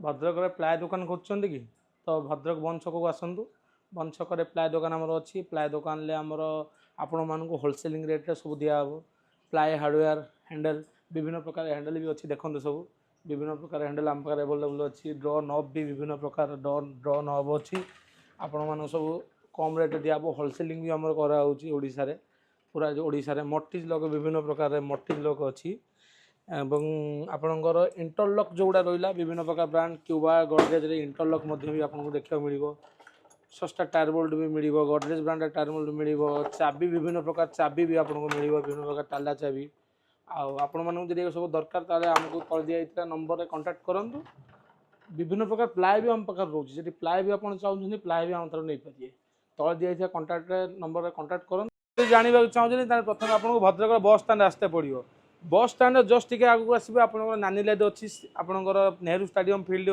Bhadrak ply दुकान खोजुଛନ୍ତି कि तो भद्रक बंद छक को आसतु बंद छक प्लाय दुकान आमर अच्छी प्लाय दुकान आमर आपण मानक होलसेलिंग रेट सब दिहब प्लाय हार्डवेयर हैंडल विभिन्न प्रकार हैंडल भी अच्छी देखते सब विभिन्न प्रकार हैंडल आम पाखे अवेलेबल अच्छी ड्र नब भी विभिन्न प्रकार ड्र नब अच्छी आपण मान सब कम रेट दिहब होलसेलिंग भी आमर कराऊँचा पूरा ओडिशा मटिज लक विभिन्न प्रकार मटिज लक अच्छी एवं आपणकर इंटरलक जोड़ा रहा विभिन्न प्रकार ब्रांड क्यूबा गडरेज इंटरलक भी आपको देखा मिल सस्ता टायर बोल्ट भी मिल गडरेज ब्रांड टायर बोल्ट मिल चाबी विभिन्न प्रकार चाबी भी आपको मिल विभिन्न प्रकार ताला चाबी आपण मानक सब दरकार ताले आमको कर दिया नंबर कांटेक्ट करूँ विभिन्न प्रकार प्लाय भी आम पाखे रोचे से प्लाय भी आप चाहते प्लाय भी आम तरह नहीं पारे तले दिया कांटेक्ट नंबर कांटेक्ट करूँ जानवा चाहते प्रथम आपको भद्रक बस स्टाण्ड आसते पड़ो बस स्टाण्ड जस्ट टे आगे आसवे आप नानी लाइट अच्छी आपंकर नेहरू स्टाडियम फिल्ड